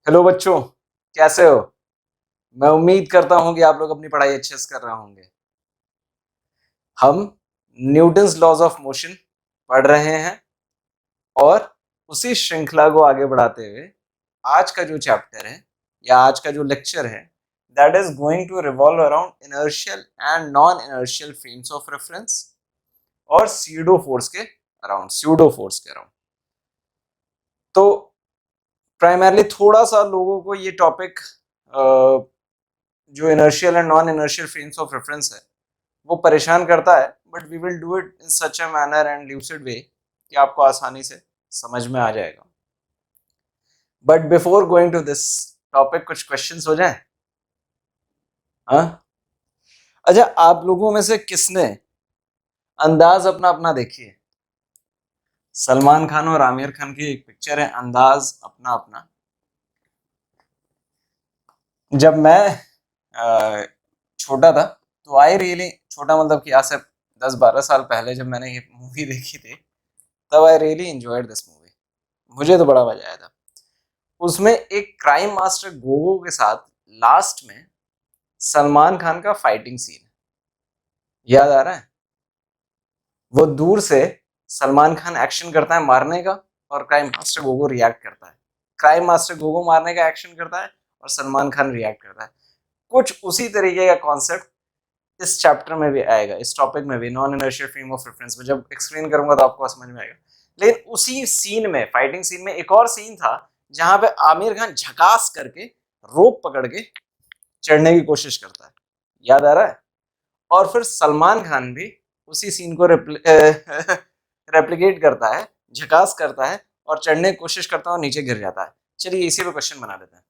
Hello बच्चों, कैसे हो? मैं उम्मीद करता हूं कि आप लोग अपनी पढ़ाई अच्छे से कर रहे होंगे। हम न्यूटन्स लॉज ऑफ मोशन पढ़ रहे हैं और उसी श्रृंखला को आगे बढ़ाते हुए आज का जो चैप्टर है या आज का जो लेक्चर है that is going to revolve around inertial and non inertial frames of reference और स्यूडो फोर्स के अराउंड। तो प्राइमरली थोड़ा सा लोगों को ये टॉपिक जो inertial and non inertial frames of reference है वो परेशान करता है, but we will do it in such a manner and lucid way कि आपको आसानी से समझ में आ जाएगा। But before going to this topic कुछ क्वेश्चंस हो जाए। हाँ, अच्छा, आप लोगों में से किसने अंदाज अपना अपना देखी है? सलमान खान और आमिर खान की एक पिक्चर है, अंदाज अपना अपना। जब मैं छोटा था तो आई रियली, छोटा मतलब कि आज से 10-12 साल पहले जब मैंने ये मूवी देखी थी तब I really enjoyed this movie. मुझे तो बड़ा मजा आया था। उसमें एक क्राइम मास्टर गोगो के साथ लास्ट में सलमान खान का फाइटिंग सीन याद आ रहा है? वो दूर से सलमान खान एक्शन करता है मारने का और क्राइम मास्टर गोगो रिएक्ट करता है। क्राइम मास्टर गोगो मारने का एक्शन करता है और सलमान खान रिएक्ट करता है। कुछ उसी तरीके का कॉन्सेप्ट इस चैप्टर में भी आएगा, इस टॉपिक में भी, non inertial frame of reference में। जब एक्सप्लेन करूंगा तो आपको समझ में आएगा। लेकिन उसी सीन में, फाइटिंग सीन में, एक और सीन था जहां पे आमिर खान झकास करके रोप पकड़ के चढ़ने की कोशिश करता है, याद आ रहा है? और फिर सलमान खान भी उसी सीन को रेप्लिकेट करता है, झकास करता है और चढ़ने की कोशिश करता है और नीचे गिर जाता है। चलिए इसी पे क्वेश्चन बना देते हैं।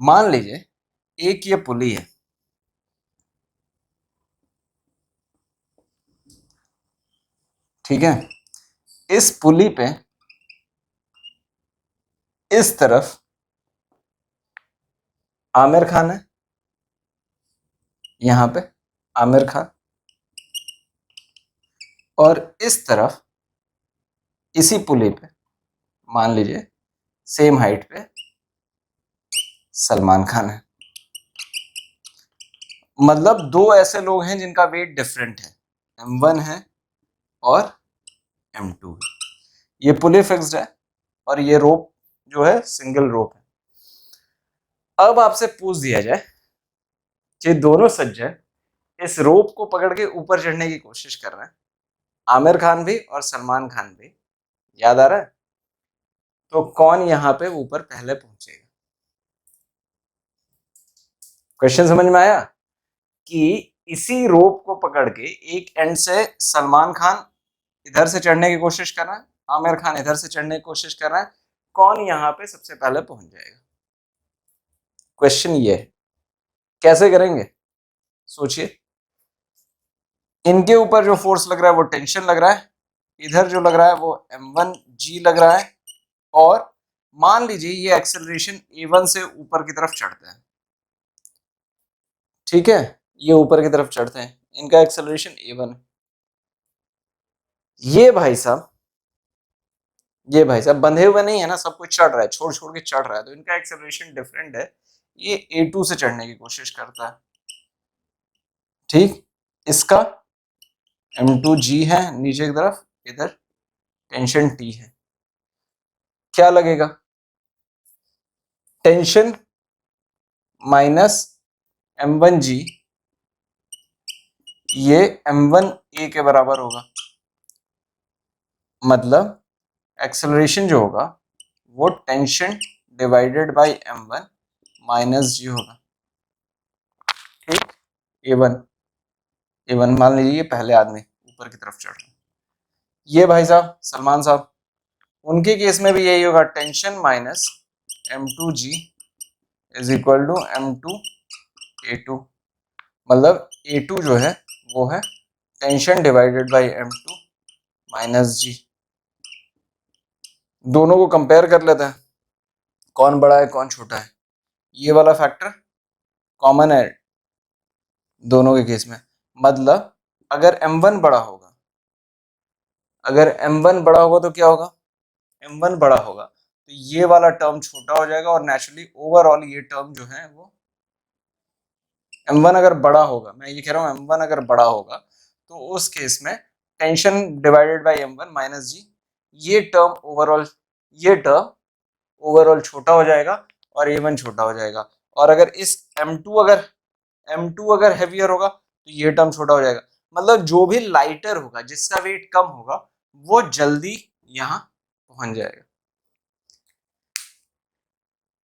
मान लीजिए एक ये पुली है, ठीक है? इस पुली पे इस तरफ आमिर खान है, यहां पे आमिर खान, और इस तरफ इसी पुली पे मान लीजिए सेम हाइट पे सलमान खान है। मतलब दो ऐसे लोग हैं जिनका वेट डिफरेंट है, M1 है और M2 है। ये पुली फिक्स्ड है और ये रोप जो है सिंगल रोप है। अब आपसे पूछ दिया जाए कि दोनों सज्जन इस रोप को पकड़ के ऊपर चढ़ने की कोशिश कर रहे हैं, आमिर खान भी और सलमान खान भी, याद आ रहा है? तो कौन यहां पे ऊपर पहले पहुंचेगा? क्वेश्चन समझ में आया? कि इसी रोप को पकड़ के एक एंड से सलमान खान इधर से चढ़ने की कोशिश कर रहा है, आमिर खान इधर से चढ़ने की कोशिश कर रहा है, कौन यहां पे सबसे पहले पहुंच जाएगा? क्वेश्चन ये है, कैसे करेंगे? सोचिए। इनके ऊपर जो फोर्स लग रहा है वो टेंशन लग रहा है, इधर जो लग रहा है वो M1G लग रहा है, और मान लीजिए ये एक्सेलरेशन A1 से ऊपर की तरफ चढ़ते हैं, ठीक है? ये ऊपर की तरफ चढ़ते हैं, इनका एक्सेलरेशन A1 है। ये भाई साहब, ये भाई साहब बंधे हुए नहीं है ना, सब कुछ चढ़ रहा है, छोड़ छोड़ के चढ़ रहा है, तो इनका एक्सेलरेशन डिफरेंट है। ये A2 से चढ़ने की कोशिश करता है, ठीक? इसका M2G है नीचे की तरफ, इधर टेंशन T है। क्या लगेगा? टेंशन माइनस M1G, ये M1A के बराबर होगा। मतलब एक्सेलरेशन जो होगा वो tension divided by M1 minus G होगा, ठीक? A1 मान लीजिए ये पहले आदमी ऊपर की तरफ चढ़ रहा है। ये भाई साहब सलमान साहब, उनके केस में भी यही होगा, tension minus M2G is equal to M2A2। मतलब A2 जो है वो है tension divided by M2 minus G। दोनों को कंपेयर कर लेते हैं, कौन बड़ा है कौन छोटा है। ये वाला फैक्टर कॉमन है दोनों के केस में। मतलब अगर M1 बड़ा होगा, अगर M1 बड़ा होगा तो क्या होगा? M1 बड़ा होगा तो ये वाला टर्म छोटा हो जाएगा और नेचुरली ओवरऑल ये टर्म जो है वो m1 अगर बड़ा होगा, मैं ये कह रहा हूँ m1 अगर बड़ा होगा तो उस केस में tension divided by m1 minus g, ये टर्म ओवरऑल छोटा हो जाएगा और a1 छोटा हो जाएगा। और अगर इस m2 अगर हेवियर होगा तो ये टर्म छोटा हो जाएगा। मतलब जो भी लाइटर होगा, जिसका वेट कम होगा, वो जल्दी यहाँ पहुंच जाएगा।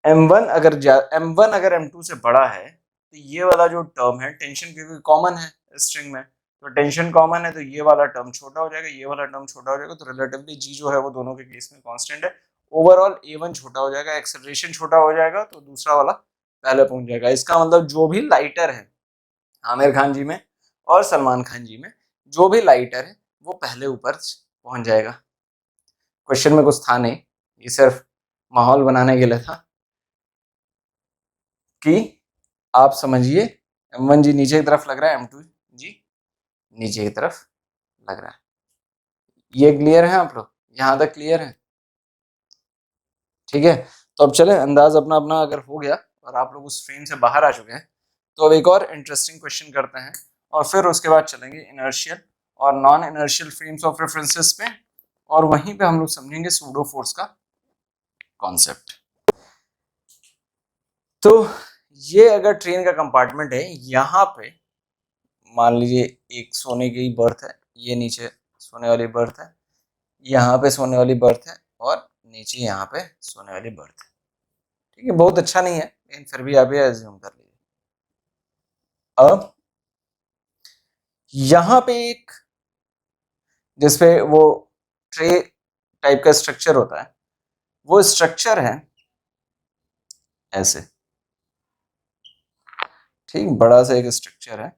m1 अगर m2 से बड़ा है तो ये वाला जो टर्म है टेंशन, क्योंकि कॉमन है स्ट्रिंग में, तो टेंशन कॉमन है, तो ये वाला टर्म छोटा हो जाएगा, ये वाला टर्म छोटा हो जाएगा। तो रिलेटिवली जी जो है वो दोनों के केस में कांस्टेंट है। ओवरऑल a1 छोटा हो जाएगा, एक्सेलरेशन छोटा हो जाएगा, तो दूसरा वाला पहले पहुंच जाएगा। इसका मतलब जो भी लाइटर है आमिर खान जी में और सलमान खान जी में, जो भी लाइटर है वो पहले ऊपर पहुंच जाएगा। क्वेश्चन में कुछ था नहीं, ये सिर्फ माहौल बनाने के लिए था कि आप समझिए m1 जी नीचे की तरफ लग रहा है, m2 जी नीचे की तरफ लग रहा है। ये क्लियर है आप लोग? यहां तक क्लियर है? ठीक है, तो अब चले, अंदाज अपना अपना अगर हो गया और आप लोग उस फ्रेम से बाहर आ चुके हैं, तो अब एक और इंटरेस्टिंग क्वेश्चन करते हैं और फिर उसके बाद चलेंगे इनर्शियल और non inertial frames of references पे, और वहीं पे हम लोग समझेंगे सूडो फोर्स का कॉन्सेप्ट। तो ये अगर ट्रेन का कंपार्टमेंट है, यहाँ पे मान लीजिए एक सोने की बर्थ है, ये नीचे सोने वाली बर्थ है, यहाँ पे सोने वाली बर्थ है और नीचे यहाँ पे सोने वाली बर्थ है। ठीक है, बहुत अच्छा नहीं है लेकिन फिर भी आप ये एज्यूम कर लीजिए। अब यहाँ पे एक जिसपे वो ट्रे टाइप का स्ट्रक्चर होता है, वो स्ट्रक्चर है ऐसे, ठीक, बड़ा सा एक स्ट्रक्चर है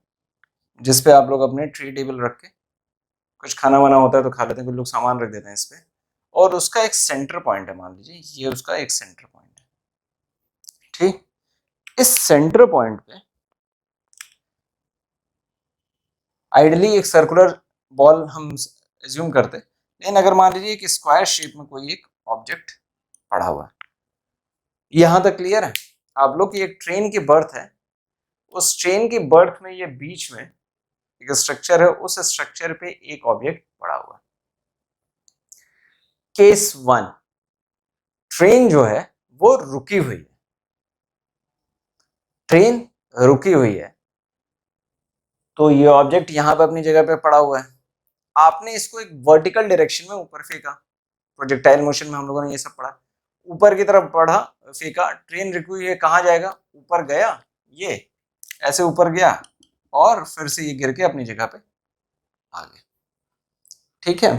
जिसपे आप लोग अपने ट्रे टेबल रख के कुछ खाना वाना होता है तो खा लेते हैं, कुछ लोग सामान रख देते हैं इस पे, और उसका एक सेंटर पॉइंट है, मान लीजिए ये उसका एक सेंटर पॉइंट है। ठीक, इस सेंटर पॉइंट पे आइडली एक सर्कुलर बॉल हम एज्यूम करते, लेकिन अगर मान लीजिए एक स्क्वायर शेप में कोई एक ऑब्जेक्ट पड़ा हुआ है, यहां तक क्लियर है आप लोग की? एक ट्रेन की बर्थ है, उस ट्रेन की बर्थ में ये बीच में एक स्ट्रक्चर है, उस स्ट्रक्चर पे एक ऑब्जेक्ट पड़ा हुआ है। केस 1, ट्रेन जो है वो रुकी हुई है, ट्रेन रुकी हुई है, तो ये ऑब्जेक्ट यहां पे अपनी जगह पे पड़ा हुआ है, आपने इसको एक वर्टिकल डायरेक्शन में ऊपर फेंका, प्रोजेक्टाइल मोशन में हम लोगों ने ये सब पढ़ा, ऊपर की तरफ पढ़ा, फेंका, ट्रेन रुकी हुई है, कहाँ जाएगा? ऊपर गया, ये ऐसे ऊपर गया और फिर से ये गिर के अपनी जगह पे आ गया। ठीक है,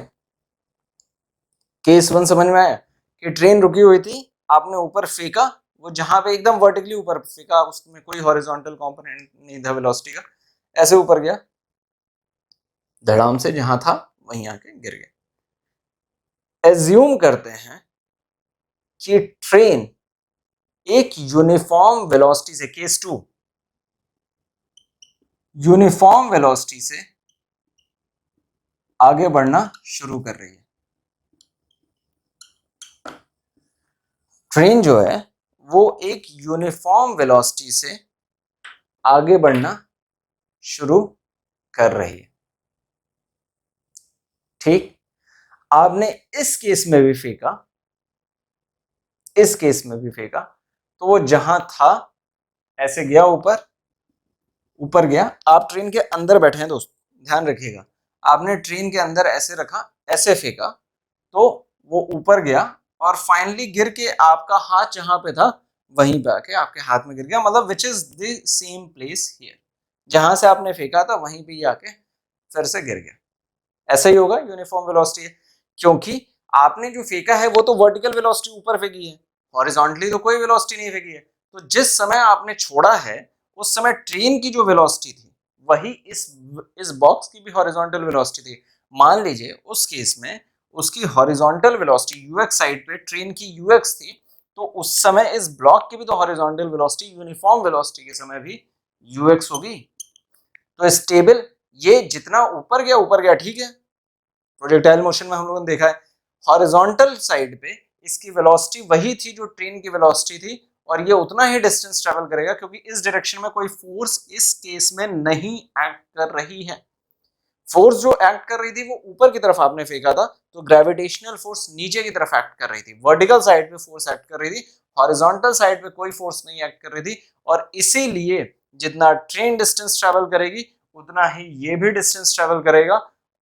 केस 1 समझ में आया कि ट्रेन रुकी हुई थी, आपने ऊपर फेंका, वो जहां पे एकदम वर्टिकली ऊपर फेंका, उसमें कोई हॉरिजॉन्टल कंपोनेंट नहीं था वेलोसिटी का, ऐसे ऊपर गया, धड़ाम से जहां था वहीं आके गिर गया। एज्यूम करते हैं कि ट्रेन एक यूनिफॉर्म वेलोसिटी से, केस 2, यूनिफॉर्म वेलोसिटी से आगे बढ़ना शुरू कर रही है। ट्रेन जो है वो एक यूनिफॉर्म वेलोसिटी से आगे बढ़ना शुरू कर रही है। ठीक, आपने इस केस में भी फेंका, इस केस में भी फेंका, तो वो जहां था ऐसे गया ऊपर, ऊपर गया। आप ट्रेन के अंदर बैठे हैं दोस्त, ध्यान रखिएगा, आपने ट्रेन के अंदर ऐसे रखा, ऐसे फेंका, तो वो ऊपर गया और फाइनली गिर के आपका हाथ जहां पे था वहीं पे आके आपके हाथ में गिर गया, मतलब which is the same place here, जहां से आपने फेंका था वहीं पे ही आके फिर से गिर गया। ऐसा ही होगा, यूनिफॉर्म वेलोसिटी है, क्योंकि आपने जो फेंका है वो तो वर्टिकल वेलोसिटी ऊपर फेंकी है, हॉरिजॉन्टली तो कोई वेलोसिटी नहीं फेंकी है। तो जिस समय आपने छोड़ा है उस समय ट्रेन की जो वेलोसिटी थी वही इस बॉक्स की भी हॉरिजॉन्टल वेलोसिटी थी। मान लीजिए उस केस में उसकी हॉरिजॉन्टल वेलोसिटी यूएक्स साइड पे ट्रेन की यूएक्स थी, तो उस समय इस ब्लॉक की भी तो हॉरिजॉन्टल वेलोसिटी यूनिफॉर्म वेलोसिटी के समय भी यूएक्स होगी। तो स्टेबल, ये जितना ऊपर गया, ठीक है, प्रोजेक्टाइल मोशन में हम लोगों ने देखा है हॉरिजॉन्टल साइड पे इसकी वेलोसिटी वही थी जो ट्रेन की वेलोसिटी थी, और ये उतना ही डिस्टेंस ट्रेवल करेगा क्योंकि इस डायरेक्शन में कोई फोर्स इस केस में नहीं एक्ट कर रही है। फोर्स जो एक्ट कर रही थी वो ऊपर की तरफ आपने फेंका था, तो ग्रेविटेशनल फोर्स नीचे की तरफ एक्ट कर रही थी, वर्टिकल साइड पे फोर्स एक्ट कर रही थी, हॉरिजॉन्टल साइड पे कोई फोर्स नहीं एक्ट कर रही थी। और इसीलिए जितना ट्रेन डिस्टेंस ट्रेवल करेगी उतना ही ये भी डिस्टेंस ट्रेवल करेगा,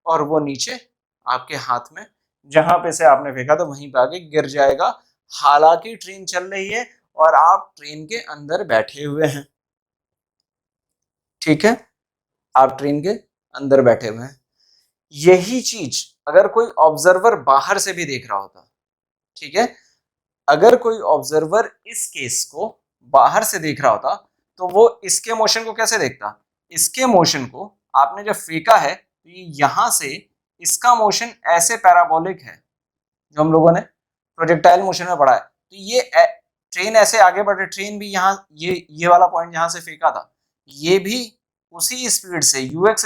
और वो नीचे आपके हाथ में जहां पे से आपने फेंका था वहीं पे आके गिर जाएगा। हालांकि ट्रेन चल रही है और आप ट्रेन के अंदर बैठे हुए हैं, ठीक है, आप ट्रेन के अंदर बैठे हुए हैं। यही चीज अगर कोई ऑब्जर्वर बाहर से भी देख रहा होता, ठीक है, अगर कोई ऑब्जर्वर इस केस को बाहर से देख रहा होता तो वो इसके मोशन को कैसे देखता? इसके मोशन को आपने जब फेंका है तो यहां से इसका मोशन ऐसे पैराबोलिक है, जो हम लोगों ने प्रोजेक्टाइल मोशन में पढ़ा है। तो ये ट्रेन ऐसे आगे बढ़ रही, ट्रेन भी यहाँ ये वाला पॉइंट जहां से फेंका था ये भी उसी स्पीड से यूएक्स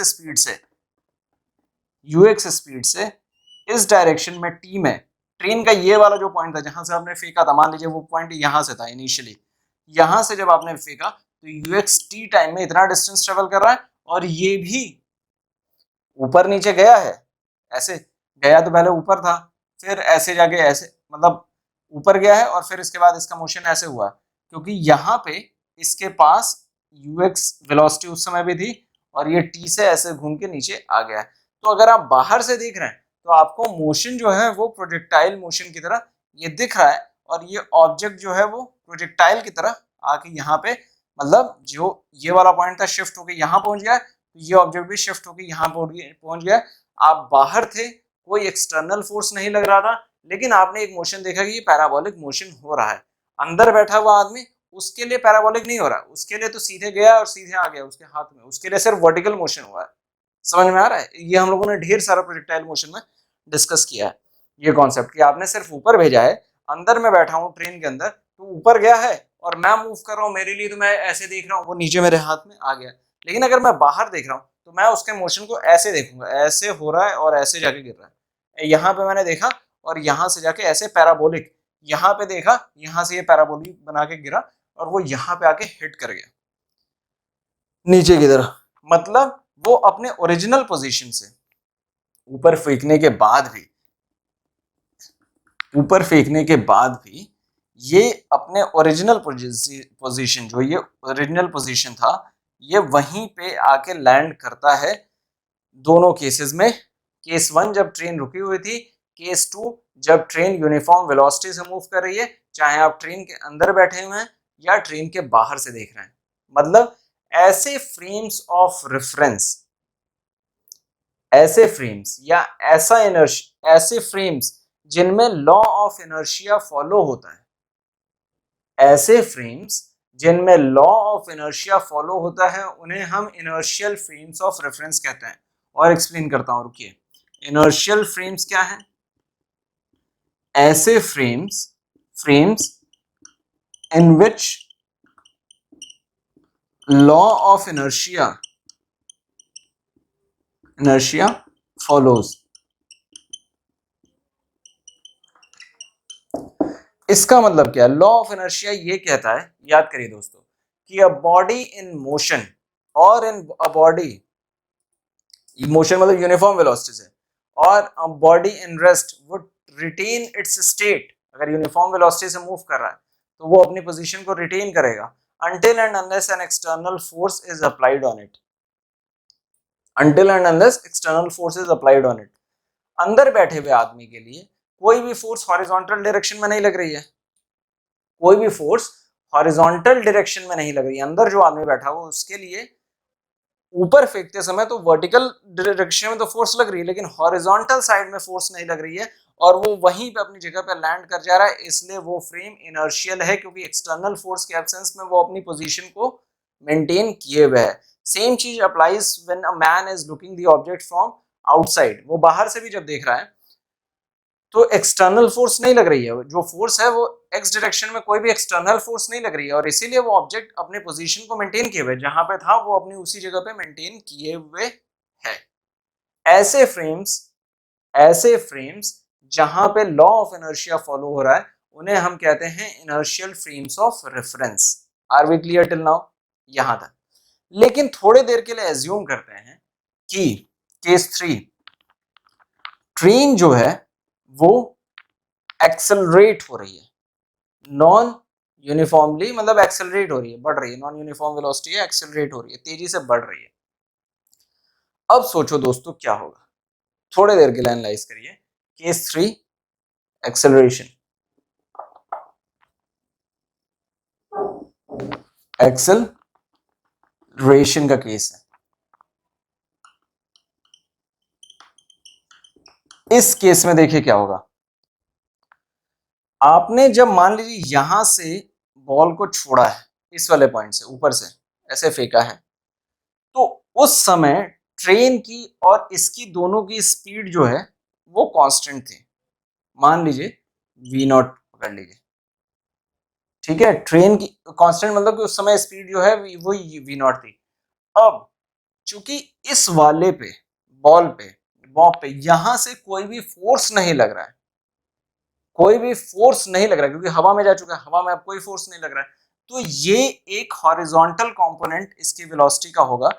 स्पीड से इस डायरेक्शन में टी में, ट्रेन का ये वाला जो पॉइंट था जहां से आपने फेंका था, मान लीजिए वो पॉइंट यहां से था इनिशियली, यहां से जब आपने फेंका तो यूएक्स टी टाइम में इतना डिस्टेंस ट्रेवल कर रहा है, और ये भी ऊपर नीचे गया है, ऐसे गया तो पहले ऊपर था, फिर ऐसे जाके ऐसे, मतलब ऊपर गया है और फिर इसके बाद इसका मोशन ऐसे हुआ क्योंकि यहाँ पे इसके पास यूएक्स वेलोसिटी उस समय भी थी और ये टी से ऐसे घूम के नीचे आ गया है। तो अगर आप बाहर से देख रहे हैं तो आपको मोशन जो है वो प्रोजेक्टाइल मोशन की तरह ये दिख रहा है, और ये ऑब्जेक्ट जो है वो प्रोजेक्टाइल की तरह आके यहाँ पे, मतलब जो ये वाला पॉइंट था शिफ्ट होके यहाँ पहुंच गया, तो ये ऑब्जेक्ट भी शिफ्ट होके यहाँ पहुंच गया। आप बाहर थे, कोई एक्सटर्नल फोर्स नहीं लग रहा था, लेकिन आपने एक मोशन देखा कि ये पैराबोलिक मोशन हो रहा है। अंदर बैठा हुआ आदमी, उसके लिए पैराबोलिक नहीं हो रहा, उसके लिए तो सीधे गया और सीधे आ गया उसके हाथ में, उसके लिए सिर्फ वर्टिकल मोशन हुआ है। समझ में आ रहा है? ये हम लोगों ने ढेर सारा प्रोजेक्टाइल मोशन में डिस्कस किया है ये कॉन्सेप्ट कि आपने सिर्फ ऊपर भेजा है, अंदर में बैठा हूँ ट्रेन के अंदर, तो ऊपर गया है और मैं मूव कर रहा हूँ, मेरे लिए तो मैं ऐसे देख रहा हूँ, वो नीचे मेरे हाथ में आ गया। लेकिन अगर मैं बाहर देख रहा हूँ तो मैं उसके मोशन को ऐसे देखूंगा, ऐसे हो रहा है और ऐसे जाके गिर रहा है। यहाँ पे मैंने देखा और यहाँ से जाके ऐसे पैराबोलिक, यहाँ पे देखा, यहाँ से ये पैराबोलिक बना के गिरा और वो यहाँ पे आके हिट कर गया नीचे की तरह। मतलब वो अपने ओरिजिनल पोजीशन से ऊपर फेंकने के बाद भी ये अपने ओरिजिनल पोजीशन, जो ये ओरिजिनल पोजीशन था, ये वहीं पे आके लैंड करता है दोनों केसेस में। केस 1 जब ट्रेन रुकी हुई थी, केस 2 जब ट्रेन यूनिफॉर्म वेलोसिटी से मूव कर रही है, चाहे आप ट्रेन के अंदर बैठे हुए हैं या ट्रेन के बाहर से देख रहे हैं। मतलब ऐसे फ्रेम्स ऑफ रेफरेंस, ऐसे फ्रेम्स या ऐसे फ्रेम्स जिनमें लॉ ऑफ इनर्शिया फॉलो होता है, ऐसे फ्रेम्स जिनमें लॉ ऑफ इनर्शिया फॉलो होता है उन्हें हम इनर्शियल फ्रेम्स ऑफ रेफरेंस कहते हैं। और एक्सप्लेन करता हूं, रुकिए। इनर्शियल फ्रेम्स क्या है? ऐसे frames in which law of inertia follows. इसका मतलब क्या है? लॉ ऑफ इनर्शिया ये कहता है, याद करिए दोस्तों, कि अ बॉडी इन मोशन और इन अ बॉडी, मोशन मतलब यूनिफॉर्म वेलोसिटी से, और a body in rest would retain its state. अगर यूनिफॉर्म वेलोसिटी से मूव कर रहा है तो वो अपनी पोजीशन को रिटेन करेगा until and unless an external force is applied on it, until and unless external force is applied on it। अंदर बैठे हुए आदमी के लिए कोई भी फोर्स हॉरिजॉन्टल डायरेक्शन में नहीं लग रही है, कोई भी फोर्स हॉरिजॉन्टल डायरेक्शन में नहीं लग रही है। अंदर जो आदमी बैठा हुआ उसके लिए ऊपर फेंकते समय तो वर्टिकल डायरेक्शन में तो फोर्स लग रही है, लेकिन हॉरिजॉन्टल साइड में फोर्स नहीं लग रही है और वो वहीं पे अपनी जगह पे लैंड कर जा रहा है, इसलिए वो फ्रेम इनर्शियल है, क्योंकि एक्सटर्नल फोर्स के एब्सेंस में वो अपनी पोजीशन को मेंटेन किए हुए है। सेम चीज applies when a man is looking the object from outside. वो बाहर से भी जब देख रहा है तो एक्सटर्नल फोर्स नहीं लग रही है, जो फोर्स है वो एक्स डायरेक्शन में कोई भी एक्सटर्नल फोर्स नहीं लग रही है, और इसीलिए वो ऑब्जेक्ट अपने पोजीशन को मेंटेन किए हुए, जहां पे था वो अपनी उसी जगह पे मेंटेन किए हुए है। ऐसे फ्रेम्स जहां पे लॉ ऑफ इनर्शिया फॉलो हो रहा है उन्हें हम कहते हैं inertial frames of reference. Are we clear till now? यहां तक। लेकिन थोड़े देर के लिए एज्यूम करते हैं कि केस 3 ट्रेन जो है वो एक्सेलरेट हो रही है, नॉन यूनिफॉर्मली, मतलब एक्सेलरेट हो रही है, बढ़ रही है, नॉन यूनिफॉर्म वेलोसिटी है, एक्सेलरेट हो रही है, तेजी से बढ़ रही है। अब सोचो दोस्तों क्या होगा, थोड़े देर के लिए एनालाइज करिए। केस 3 एक्सेलरेशन, एक्सेलरेशन का केस है। इस केस में देखिए क्या होगा। आपने जब मान लीजिए यहां से बॉल को छोड़ा है, इस वाले पॉइंट से ऊपर से ऐसे फेंका है, तो उस समय ट्रेन की और इसकी दोनों की स्पीड जो है वो कांस्टेंट थी। मान लीजिए v नॉट पकड़ लीजिए, ठीक है। ट्रेन की कांस्टेंट मतलब कि उस समय स्पीड जो है वो v नॉट थी। अब चूंकि इस वाले पे बॉल पे बॉब पे यहां से कोई भी फोर्स नहीं लग रहा है, कोई भी फोर्स नहीं लग रहा है क्योंकि हवा में जा चुका है, हवा में अब कोई फोर्स नहीं लग रहा है, तो ये एक हॉरिजॉन्टल कंपोनेंट इसकी वेलोसिटी का होगा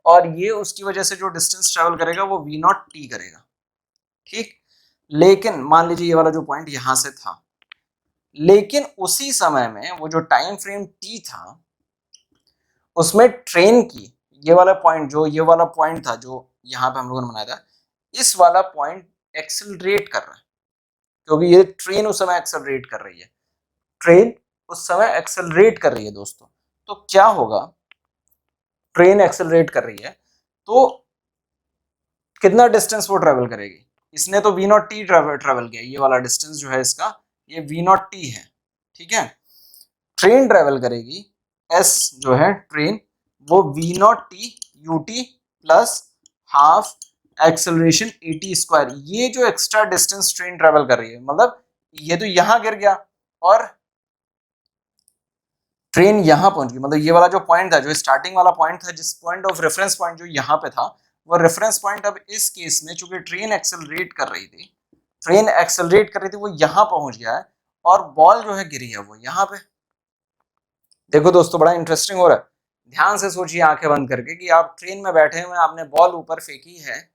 और ये उसकी वजह से जो डिस्टेंस ट्रेवल करेगा वो v नॉट टी करेगा, ठीक। लेकिन मान लीजिए ये वाला जो पॉइंट यहां से था, लेकिन उसी समय में वो जो टाइम फ्रेम t था उसमें ट्रेन की ये वाला पॉइंट, जो ये वाला पॉइंट था जो यहाँ पे हम लोगों ने बनाया था, इस वाला पॉइंट एक्सेलरेट कर रहा है क्योंकि ये ट्रेन उस समय एक्सेलरेट कर रही है, ट्रेन उस समय एक्सेलरेट कर रही है दोस्तों। तो क्या होगा, ट्रेन एक्सेलरेट कर रही है तो कितना डिस्टेंस वो ट्रेवल करेगी, इसने तो v नॉट टी ट्रेवल किया, ये वाला डिस्टेंस जो है इसका ये v नॉट टी है, ठीक है। ट्रेन ट्रेवल करेगी s जो है ट्रेन वो v not T U T plus half acceleration A T square. ये जो एक्स्ट्रा डिस्टेंस ट्रेन ट्रेवल कर रही है, मतलब ये तो यहां गिर गया और ट्रेन यहां पहुंच गई, मतलब ये वाला जो पॉइंट था, जो स्टार्टिंग वाला पॉइंट था, जिस पॉइंट ऑफ रेफरेंस पॉइंट जो यहाँ पे था, वो रेफरेंस पॉइंट अब इस केस में चूंकि ट्रेन एक्सेलरेट कर रही थी, ट्रेन एक्सेलरेट कर रही थी, वो यहां पहुंच गया है और बॉल जो है गिरी है वो यहाँ पे। देखो दोस्तों बड़ा इंटरेस्टिंग हो रहा है, ध्यान से सोचिए आंखें बंद करके कि आप ट्रेन में बैठे हुए, आपने बॉल ऊपर फेंकी है,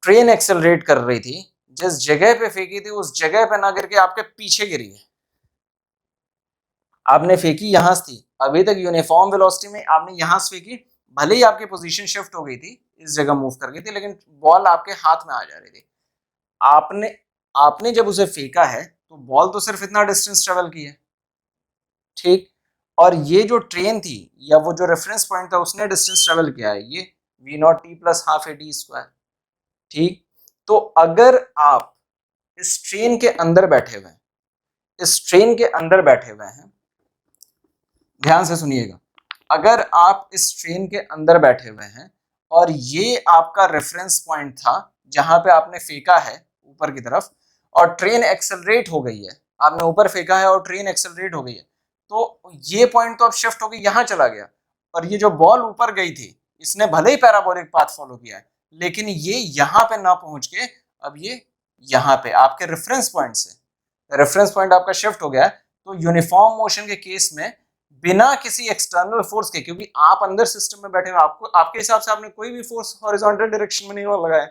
ट्रेन एक्सेलरेट कर रही थी, जिस जगह पे फेंकी थी उस जगह पे ना गिर के आपके पीछे गिरी है। आपने फेंकी यहां से थी, अभी तक यूनिफॉर्म वेलोसिटी में आपने यहां से फेंकी, भले ही आपकी पोजीशन शिफ्ट हो गई थी, इस जगह मूव कर गई थी, लेकिन बॉल आपके हाथ में आ जा रही थी। आपने आपने जब उसे फेंका है तो बॉल तो सिर्फ इतना डिस्टेंस ट्रेवल की है, ठीक। और ये जो ट्रेन थी या वो जो रेफरेंस पॉइंट था उसने डिस्टेंस ट्रेवल किया है, ये v not T plus half A T square, ठीक। तो अगर आप इस ट्रेन के अंदर बैठे हुए हैं, इस ट्रेन के अंदर बैठे हुए हैं, ध्यान से सुनिएगा, अगर आप इस ट्रेन के अंदर बैठे हुए हैं और ये आपका रेफरेंस पॉइंट था जहां पे आपने फेंका है ऊपर की तरफ और ट्रेन एक्सेलरेट हो गई है, आपने ऊपर फेंका है और ट्रेन एक्सेलरेट हो गई है, तो ये पॉइंट तो अब शिफ्ट होकर यहां चला गया और ये जो बॉल ऊपर गई थी इसने भले ही पैराबोलिक पाथ फॉलो किया है, लेकिन ये यहां पे ना पहुंच के अब ये यहाँ पे आपके रेफरेंस पॉइंट से, रेफरेंस पॉइंट आपका शिफ्ट हो गया है। तो यूनिफॉर्म मोशन के केस में बिना किसी एक्सटर्नल फोर्स के, क्योंकि आप अंदर सिस्टम में बैठे हो, आपको आपके हिसाब से आपने कोई भी फोर्स हॉरिजॉन्टल डायरेक्शन में नहीं लगाया,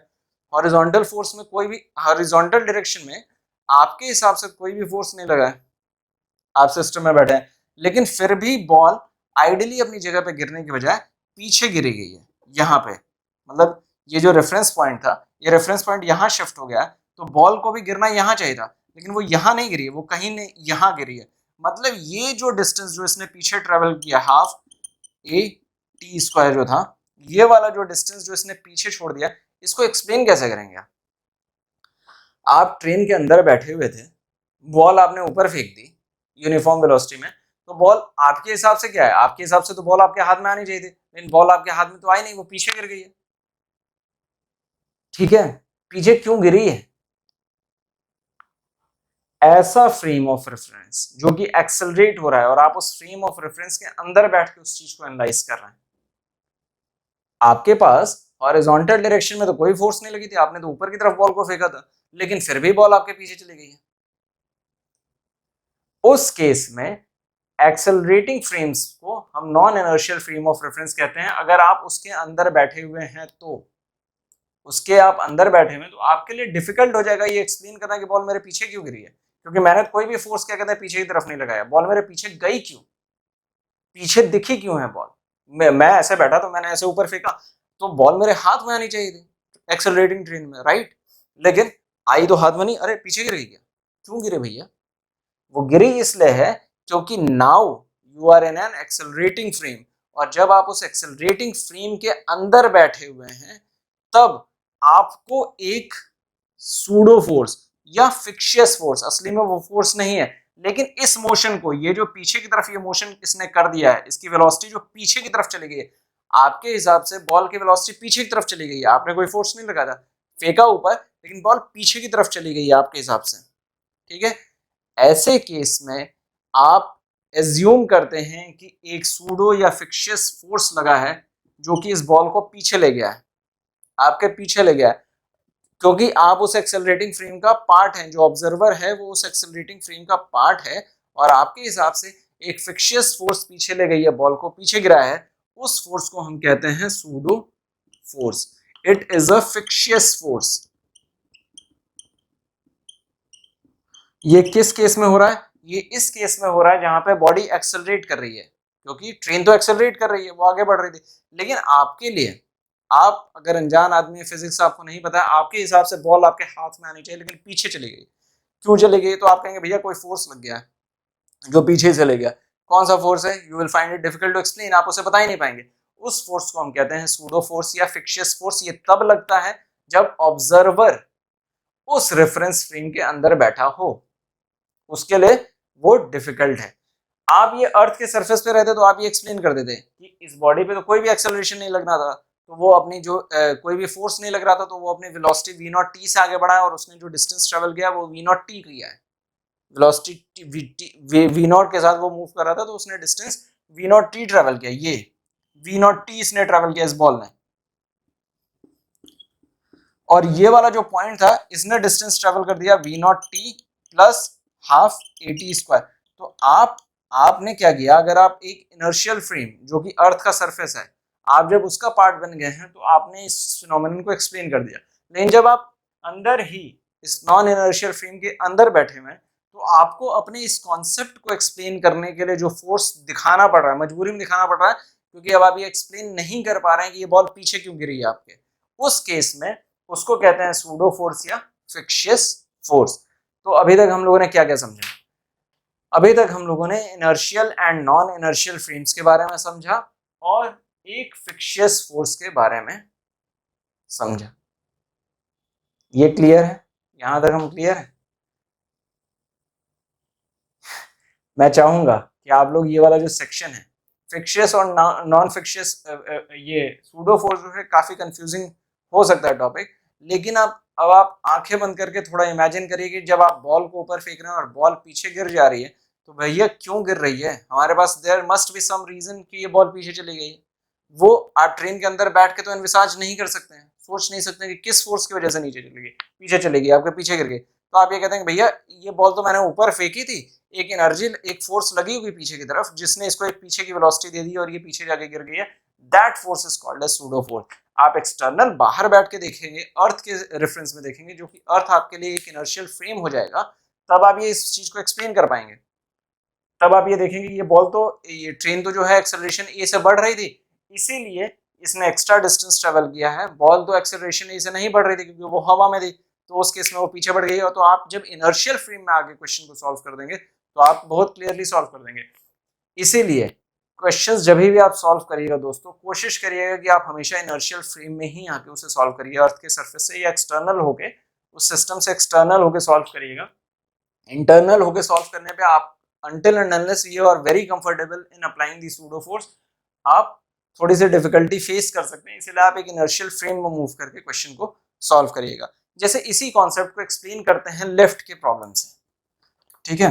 हॉरिजॉन्टल फोर्स में कोई भी, हॉरिजॉन्टल डायरेक्शन में आपके हिसाब से कोई भी फोर्स नहीं लगा है, आप सिस्टम में बैठे हैं, लेकिन फिर भी बॉल आइडियली अपनी जगह पे गिरने की बजाय पीछे गिरी गई है यहाँ पे, मतलब ये जो रेफरेंस पॉइंट था, ये रेफरेंस पॉइंट यहाँ शिफ्ट हो गया है, तो बॉल को भी गिरना यहाँ चाहिए था, लेकिन वो यहाँ नहीं गिरी है, वो कहीं नहीं यहाँ गिरी है। मतलब ये जो डिस्टेंस जो इसने पीछे ट्रेवल किया, हाफ ए टी स्क्वायर जो था, ये वाला जो डिस्टेंस जो इसने पीछे छोड़ दिया, इसको एक्सप्लेन कैसे करेंगे आप ट्रेन के अंदर बैठे हुए थे, बॉल आपने ऊपर फेंक दी यूनिफॉर्म वेलोसिटी में, तो बॉल आपके हिसाब से क्या है, आपके हिसाब से तो बॉल आपके हाथ में आनी चाहिए थी, लेकिन बॉल आपके हाथ में तो आई नहीं, वो पीछे गिर गई है, ठीक है। पीछे क्यों गिरी है, ऐसा फ्रेम ऑफ रेफरेंस जो कि एक्सेलरेट हो रहा है और आप उस फ्रेम ऑफ रेफरेंस के अंदर बैठ के उस चीज को एनालाइज कर रहे हैं, आपके पास हॉरिजॉन्टल डायरेक्शन में तो कोई फोर्स नहीं लगी थी, आपने तो ऊपर की तरफ बॉल को फेंका था, लेकिन फिर भी बॉल आपके पीछे चली गई है। उस केस में एक्सेलरेटिंग फ्रेम्स को हम non inertial frame of reference कहते हैं। अगर आप उसके अंदर बैठे हुए हैं तो आपके लिए डिफिकल्ट हो जाएगा ये एक्सप्लेन करना कि बॉल मेरे पीछे क्यों गिरी है, क्योंकि मैंने कोई भी फोर्स क्या कहते हैं पीछे की तरफ नहीं लगाया, बॉल मेरे पीछे गई क्यों, पीछे दिखी क्यों है बॉल। मैं ऐसे बैठा तो मैंने ऐसे ऊपर फेंका तो बॉल मेरे हाथ में आनी चाहिए थी एक्सेलरेटिंग ट्रेन में, राइट, लेकिन आई तो हाथ में नहीं, अरे पीछे गिर गई क्या, क्यों गिरे भैया, वो गिरी इसलिए है क्योंकि now you are in an accelerating frame, और जब आप उस एक्सेलरेटिंग फ्रेम के अंदर बैठे हुए हैं तब आपको एक सूडो फोर्स या फिक्शियस फोर्स, असली में वो फोर्स नहीं है लेकिन इस मोशन को, ये जो पीछे की तरफ ये मोशन इसने कर दिया है, इसकी वेलोसिटी जो पीछे की तरफ चली गई है, आपके हिसाब से बॉल की वेलोसिटी पीछे की तरफ चली गई है, आपने कोई फोर्स नहीं लगाया था, फेंका ऊपर लेकिन बॉल पीछे की तरफ चली गई है आपके हिसाब से, ठीक है। ऐसे केस में आप एज्यूम करते हैं कि एक सूडो या फिक्शियस फोर्स लगा है जो कि इस बॉल को पीछे ले गया है, आपके पीछे ले गया है, क्योंकि आप उस एक्सेलरेटिंग फ्रेम का पार्ट हैं, जो ऑब्जर्वर है वो उस एक्सेलरेटिंग फ्रेम का पार्ट है, और आपके हिसाब से एक फिक्शियस फोर्स पीछे ले गई है, बॉल को पीछे गिरा है, उस फोर्स को हम कहते हैं pseudo force. It is a fictitious force. ये किस केस में हो रहा है, ये इस केस में हो रहा है जहां पे बॉडी एक्सेलरेट कर रही है, क्योंकि ट्रेन तो एक्सेलरेट कर रही है, वो आगे बढ़ रही थी, लेकिन आपके लिए, आप अगर अनजान आदमी, फिजिक्स आपको नहीं पता, आपके हिसाब से बॉल आपके हाथ में आनी चाहिए लेकिन पीछे चली गई, क्यों चली गई, तो आप कहेंगे भैया कोई फोर्स लग गया है जो पीछे चले गया, कौन सा फोर्स है, you will find it difficult to explain, आप उसे बता ही नहीं पाएंगे। उस फोर्स को हम कहते हैं सूडो फोर्स या फिक्शियस फोर्स। ये तब लगता है जब ऑब्जर्वर उस रेफरेंस फ्रेम के अंदर बैठा हो, उसके लिए वो डिफिकल्ट है। आप ये अर्थ के सरफेस पे रहते तो आप ये एक्सप्लेन कर देते कि इस बॉडी पे तो कोई भी एक्सेलरेशन नहीं लगना था, तो वो अपनी जो कोई भी फोर्स नहीं लग रहा था, तो वो अपनी वेलोसिटी v नॉट टी से आगे बढ़ा है, और उसने जो डिस्टेंस ट्रेवल किया वो v नॉट टी किया है, वेलोसिटी v नॉट के साथ वो मूव कर रहा था, तो उसने distance v not T travel किया, ये v नॉट टी इसने ट्रेवल किया इस बॉल ने, और ये वाला जो पॉइंट था इसने डिस्टेंस ट्रेवल कर दिया v not T plus half A T square. तो आपने क्या किया, अगर आप एक इनर्शियल फ्रेम जो कि अर्थ का सरफेस है, आप जब उसका पार्ट बन गए हैं तो आपने इस फिनोमेनन को एक्सप्लेन कर दिया, लेकिन जब आप अंदर ही इस नॉन इनर्शियल फ्रेम के अंदर बैठे हुए हैं तो आपको अपने इस कॉन्सेप्ट को एक्सप्लेन करने के लिए जो फोर्स दिखाना पड़ रहा है, मजबूरी में दिखाना पड़ रहा है, क्योंकि अब आप ये एक्सप्लेन नहीं कर पा रहे हैं कि ये बॉल पीछे क्यों गिरी है आपके, उस केस में उसको कहते हैं सूडो फोर्स या फिक्शियस फोर्स। तो अभी तक हम लोगों ने क्या क्या समझा, अभी तक हम लोगों ने inertial and non inertial frames के बारे में समझा और एक फिक्शियस फोर्स के बारे में समझा। ये क्लियर है, यहां तक हम क्लियर है। मैं चाहूंगा कि आप लोग ये वाला जो सेक्शन है फिक्शियस और नॉन फिक्शियस, ये सूडो फोर्स जो है काफी कंफ्यूजिंग हो सकता है टॉपिक, लेकिन अब आप आंखें बंद करके थोड़ा इमेजिन करिए कि जब आप बॉल को ऊपर फेंक रहे हैं और बॉल पीछे गिर जा रही है, तो भैया क्यों गिर रही है, हमारे पास there must be some reason कि ये बॉल पीछे चली गई। वो आप ट्रेन के अंदर बैठ के तो एनविसाज नहीं कर सकते हैं, सोच नहीं सकते कि किस फोर्स की वजह से नीचे चली गई, पीछे चली गई, आपके पीछे गिर गई, तो आप ये कहते हैं कि भैया ये बॉल तो मैंने ऊपर फेंकी थी, एक एनर्जी, एक फोर्स लगी हुई पीछे की तरफ जिसने इसको एक पीछे की वेलोसिटी दे दी और ये पीछे जाके गिर गई है, that force is called as pseudo force. आप एक्सटर्नल बाहर बैठ के देखेंगे, अर्थ के रेफरेंस में देखेंगे, जो कि अर्थ आपके लिए एक इनर्शियल फ्रेम हो जाएगा, तब आप ये इस चीज को एक्सप्लेन कर पाएंगे। तब आप ये देखेंगे कि ये बॉल तो, ये ट्रेन तो जो है एक्सेलरेशन ए से बढ़ रही थी, इसीलिए इसने एक्स्ट्रा डिस्टेंस ट्रेवल किया है, बॉल तो एक्सेलरेशन ए से नहीं बढ़ रही थी क्योंकि वो हवा में थी, तो उस केस में वो पीछे बढ़ गई। और तो आप जब इनर्शियल फ्रेम में आगे क्वेश्चन को सॉल्व कर देंगे तो आप बहुत क्लियरली सॉल्व कर देंगे। इसीलिए क्वेश्चंस जब भी आप सॉल्व करिएगा दोस्तों, कोशिश करिएगा कि आप हमेशा इनर्शियल फ्रेम में ही आके उसे सॉल्व करिए, अर्थ के सरफेस से या एक्सटर्नल होके, उस सिस्टम से एक्सटर्नल होके सॉल्व करिएगा। इंटरनल होके सॉल्व करने पे आप until and unless you are very comfortable in applying the pseudo force, आप थोड़ी सी डिफिकल्टी फेस कर सकते हैं, इसलिए आप एक इनर्शियल फ्रेम में मूव करके क्वेश्चन को सॉल्व करिएगा। जैसे इसी कॉन्सेप्ट को एक्सप्लेन करते हैं लिफ्ट के प्रॉब्लम से, ठीक है,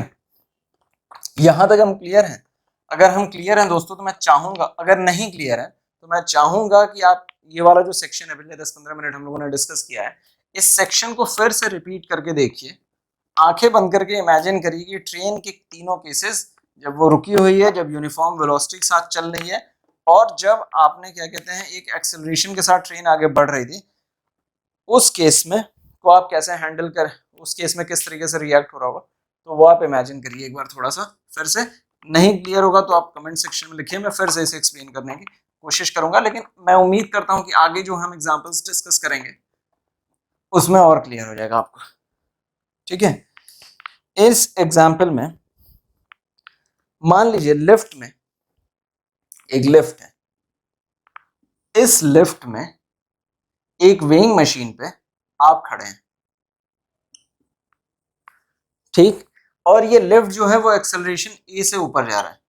यहां तक हम क्लियर हैं। अगर हम क्लियर हैं दोस्तों तो मैं चाहूंगा, अगर नहीं क्लियर है तो मैं चाहूंगा कि आप ये वाला जो सेक्शन है पिछले 10-15 मिनट हम लोगों ने डिस्कस किया है, इस सेक्शन को फिर से रिपीट करके देखिए, आंखें बंद करके इमेजिन करिए कि ट्रेन के तीनों केसेस, जब वो रुकी हुई है, जब यूनिफॉर्म वेलोसिटी के साथ चल रही है, और जब आपने क्या कहते हैं एक एक्सेलरेशन के साथ ट्रेन आगे बढ़ रही थी, उस केस में को आप कैसे हैंडल कर, उस केस में किस तरीके से रिएक्ट हो रहा होगा, तो वो आप इमेजिन करिए एक बार थोड़ा सा फिर से। नहीं क्लियर होगा तो आप कमेंट सेक्शन में लिखिए, मैं फिर से इसे एक्सप्लेन करने की कोशिश करूंगा, लेकिन मैं उम्मीद करता हूं कि आगे जो हम एग्जांपल्स डिस्कस करेंगे उसमें और क्लियर हो जाएगा आपको। ठीक है, इस एग्जाम्पल में मान लीजिए लिफ्ट में, एक लिफ्ट है, इस लिफ्ट में एक वेइंग मशीन पे आप खड़े हैं, ठीक, और ये लिफ्ट जो है वो एक्सेलरेशन ए से ऊपर जा रहा है,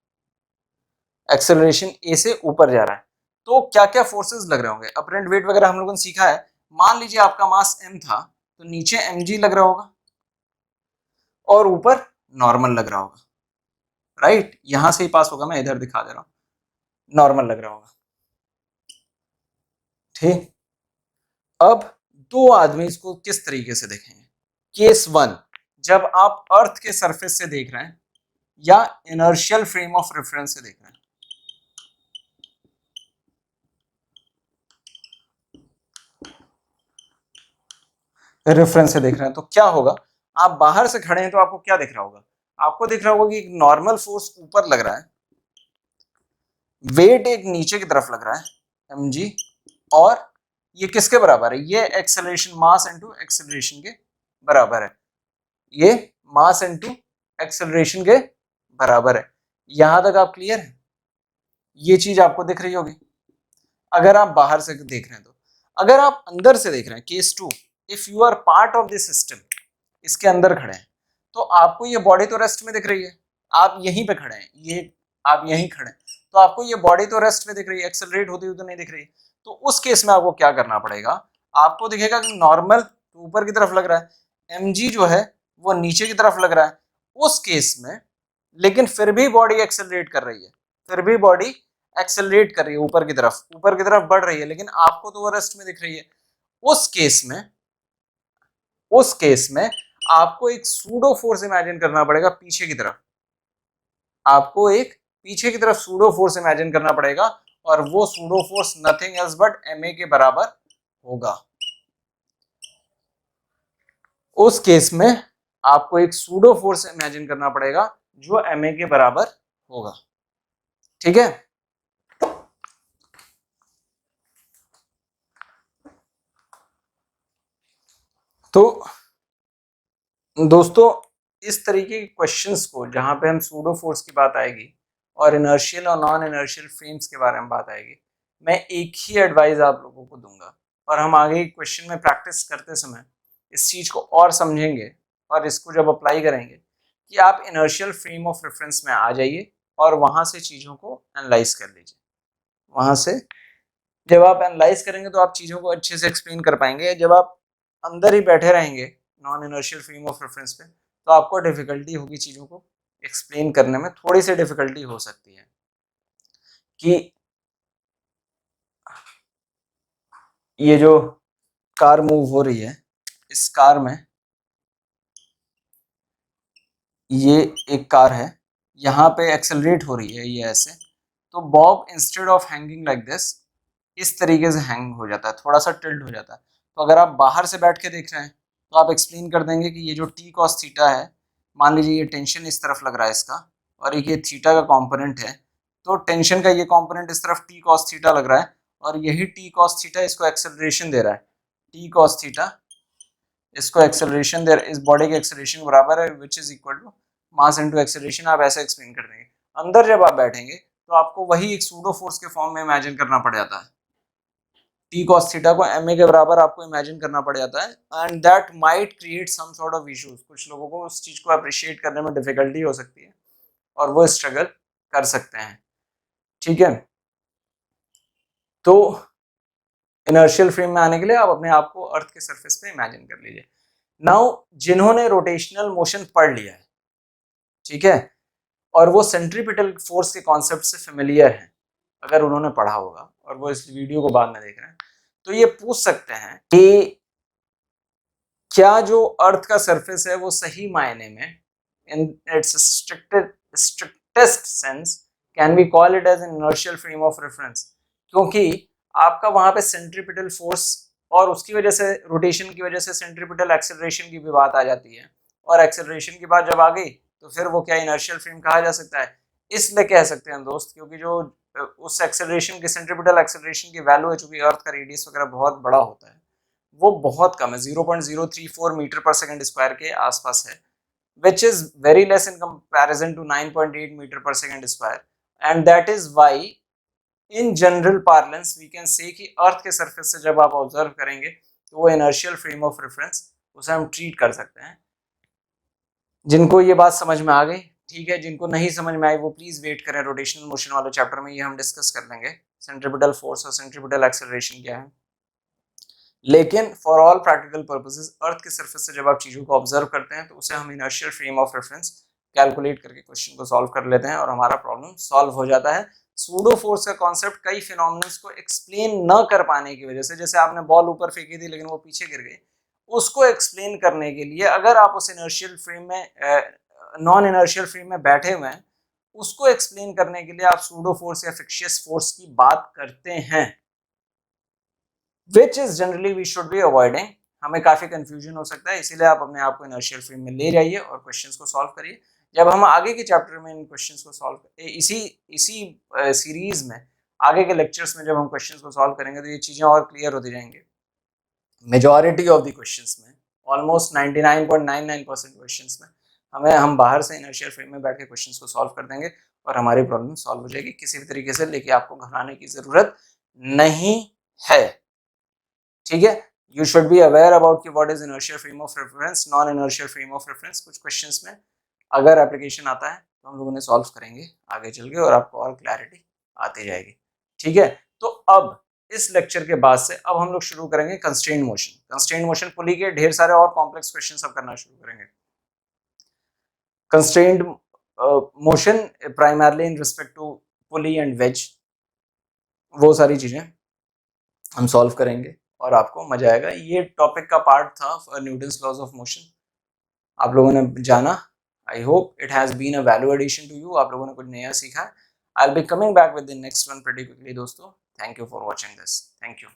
एक्सेलरेशन ए से ऊपर जा रहा है। तो क्या क्या फोर्सेस लग रहे होंगे, अपरेंट वेट वगैरह हम लोगों ने सीखा है। मान लीजिए आपका मास m था, तो नीचे mg लग रहा होगा और ऊपर नॉर्मल लग रहा होगा, राइट, यहां से ही पास होगा, मैं इधर दिखा दे रहा हूं, नॉर्मल लग रहा होगा। ठीक, अब दो आदमी इसको किस तरीके से देखेंगे। केस वन, जब आप अर्थ के सरफेस से देख रहे हैं या इनर्शियल फ्रेम ऑफ रेफरेंस से देख रहे हैं, रेफरेंस से देख रहे हैं, तो क्या होगा, आप बाहर से खड़े हैं तो आपको क्या दिख रहा होगा, आपको दिख रहा होगा कि एक नॉर्मल फोर्स ऊपर लग रहा है, वेट एक नीचे की तरफ लग रहा है mg, और ये किसके बराबर है, ये एक्सेलरेशन मास इनटू एक्सेलरेशन के बराबर है, ये मास इनटू एक्सेलरेशन के बराबर है। यहां तक आप क्लियर है, ये चीज आपको दिख रही होगी अगर आप बाहर से देख रहे हैं। तो अगर आप अंदर से देख रहे हैं, case two, if you are part of this system, इसके अंदर खड़े हैं, तो आपको ये बॉडी तो रेस्ट में दिख रही है, आप यहीं पे खड़े हैं, ये आप यहीं खड़े हैं, तो आपको ये बॉडी तो रेस्ट में दिख रही है, एक्सेलरेट होती हुई तो नहीं दिख रही है। तो उस केस में आपको क्या करना पड़ेगा, आपको दिखेगा कि नॉर्मल तो ऊपर की तरफ लग रहा है, mg जो है वो नीचे की तरफ लग रहा है, उस केस में लेकिन फिर भी बॉडी एक्सेलरेट कर रही है, फिर भी बॉडी एक्सेलरेट कर रही है, ऊपर की तरफ बढ़ रही है, लेकिन आपको तो वो रेस्ट में दिख रही है। उस केस में, उस केस में आपको एक सूडो फोर्स इमेजिन करना पड़ेगा पीछे की तरफ, आपको एक पीछे की तरफ सूडो फोर्स इमेजिन करना पड़ेगा, और वो pseudo force nothing else but ma के बराबर होगा। उस केस में आपको एक सूडो फोर्स इमेजिन करना पड़ेगा जो ma के बराबर होगा। ठीक है, तो दोस्तों इस तरीके के क्वेश्चंस को, जहां पे हम सूडो फोर्स की बात आएगी और इनर्शियल और नॉन इनर्शियल फ्रेम्स के बारे में बात आएगी, मैं एक ही एडवाइस आप लोगों को दूंगा, और हम आगे क्वेश्चन में प्रैक्टिस करते समय इस चीज को और समझेंगे और इसको जब अप्लाई करेंगे, कि आप इनर्शियल फ्रेम ऑफ रेफरेंस में आ जाइए और वहां से चीजों को एनालाइज कर लीजिए। वहां से जब आप एनालाइज करेंगे तो आप चीजों को अच्छे से एक्सप्लेन कर पाएंगे। जब आप अंदर ही बैठे रहेंगे non inertial frame of reference पे, तो आपको डिफिकल्टी होगी चीजों को एक्सप्लेन करने में, थोड़ी सी डिफिकल्टी हो सकती है। कि ये जो कार मूव हो रही है, इस कार में, ये एक कार है, यहाँ पे एक्सेलरेट हो रही है ये ऐसे, तो Bob instead of hanging like this, इस तरीके से हैंग हो जाता है, थोड़ा सा टिल्ट हो जाता है। तो अगर आप बाहर से बैठ के देख रहे हैं तो आप एक्सप्लेन कर देंगे कि ये जो टी कॉस थीटा है, मान लीजिए ये टेंशन इस तरफ लग रहा है इसका, और एक ये थीटा का कंपोनेंट है, तो टेंशन का ये कंपोनेंट इस तरफ टी कॉस थीटा लग रहा है, और यही टी कॉस थीटा इसको एक्सेलरेशन दे रहा है, टी कॉस थीटा इसको एक्सेलरेशन दे रहा है, इस बॉडी के एक्सेलरेशन बराबर है, which is equal to mass into acceleration. आप ऐसे एक्सप्लेन कर देंगे। अंदर जब आप बैठेंगे तो आपको वही एक सूडो फोर्स के फॉर्म में इमेजिन करना पड़ जाता है, टी कॉस थीटा को ma के बराबर आपको इमेजिन करना पड़ जाता है, and that might create some sort of issues. कुछ लोगों को उस चीज को अप्रिशिएट करने में डिफिकल्टी हो सकती है और वो स्ट्रगल कर सकते हैं। ठीक है, तो इनर्शियल फ्रेम में आने के लिए आप अपने आप को अर्थ के सरफेस पे इमेजिन कर लीजिए। नाउ जिन्होंने रोटेशनल मोशन पढ़ लिया है, ठीक है, और वो सेंट्रीपिटल फोर्स के कॉन्सेप्ट से फेमिलियर हैं, अगर उन्होंने पढ़ा होगा और वो इस वीडियो को बाद में देख रहे हैं, तो ये पूछ सकते हैं कि क्या जो अर्थ का सरफेस है वो सही मायने में in its strictest sense can be call it as an inertial frame of reference, क्योंकि आपका वहां पे सेंट्रीपिटल फोर्स और उसकी वजह से रोटेशन की वजह से सेंट्रीपिटल एक्सेलरेशन की भी बात आ जाती है, और एक्सेलरेशन की बात जब आ गई तो फिर वो क्या इनर्शियल फ्रेम कहा जा सकता है। इसलिए कह सकते हैं दोस्त, क्योंकि जो उस एक्सेलरेशन की सेंट्रीपिटल एक्सेलरेशन की वैल्यू है, चूंकि अर्थ का रेडियस वगैरह बहुत बड़ा होता है, वो बहुत कम है, 0.034 मीटर पर सेकंड स्क्वायर के आसपास है, which is very less in comparison to 9.8 meter per second square, and that is why in general parlance we can say कि अर्थ के सरफेस से जब आप ऑब्जर्व करेंगे तो वो इनर्शियल फ्रेम ऑफ रेफरेंस उसे हम ट्रीट कर सकते हैं। जिनको ये बात समझ में आ गई ठीक है, जिनको नहीं समझ में आई वो प्लीज वेट करें, रोटेशनल मोशन वाले चैप्टर में ये हम डिस्कस कर लेंगे सेंट्रीपिटल फोर्स और सेंट्रीपिटल एक्सेलरेशन क्या है। लेकिन फॉर ऑल प्रैक्टिकल पर्पसेस अर्थ के सरफेस से जब आप चीजों को ऑब्जर्व करते हैं तो उसे हम inertial frame of reference calculate करके क्वेश्चन को सॉल्व कर लेते हैं और हमारा प्रॉब्लम सॉल्व हो जाता है। सूडो फोर्स का कॉन्सेप्ट कई फिनोमिनल्स को एक्सप्लेन न कर पाने की वजह से, जैसे आपने बॉल ऊपर फेंकी थी लेकिन वो पीछे गिर गई, उसको एक्सप्लेन करने के लिए अगर आप उस इनर्शियल फ्रेम में नॉन इनर्शियल फ्रेम में बैठे हुए हैं, उसको एक्सप्लेन करने के लिए आप सूडो फोर्स या फिक्शियस फोर्स की बात करते हैं, which is generally we should be avoiding। हमें काफी कंफ्यूजन हो सकता है, इसीलिए आप अपने आप को इनर्शियल फ्रेम में ले जाइए और क्वेश्चंस को सॉल्व करिए। जब हम आगे के चैप्टर में इन क्वेश्चंस को सॉल्व इसी इसी सीरीज में आगे के लेक्चर्स में जब हम क्वेश्चंस को सॉल्व करेंगे तो ये चीजें और क्लियर होती जाएंगी। मेजॉरिटी ऑफ द क्वेश्चंस में, ऑलमोस्ट 99.99% क्वेश्चंस में हम बाहर से इनर्शियल फ्रेम में बैठ के क्वेश्चंस को सॉल्व कर देंगे और हमारी प्रॉब्लम सॉल्व हो जाएगी, किसी भी तरीके से लेके आपको घबराने की जरूरत नहीं है। ठीक है, you should be aware about कि what is inertial frame of reference, non inertial frame of reference. कुछ क्वेश्चंस में अगर एप्लीकेशन आता है तो हम लोग उन्हें सॉल्व करेंगे आगे चल के और आपको और क्लैरिटी आती जाएगी। ठीक है, तो अब इस लेक्चर के बाद से अब हम लोग शुरू करेंगे कंस्ट्रेंट मोशन। कंस्ट्रेंट मोशन पुली के ढेर सारे और कॉम्प्लेक्स क्वेश्चन सब करना शुरू करेंगे। Constraint motion primarily in respect to pulley and wedge, वो सारी चीजें हम सॉल्व करेंगे और आपको मजा आएगा। ये टॉपिक का पार्ट था न्यूटन्स लॉज ऑफ मोशन, आप लोगों ने जाना। I hope it has been a value addition to you, आप लोगों ने कुछ नया सीखा है। I will be coming back with the next one pretty quickly दोस्तों। Thank you for watching this, thank you.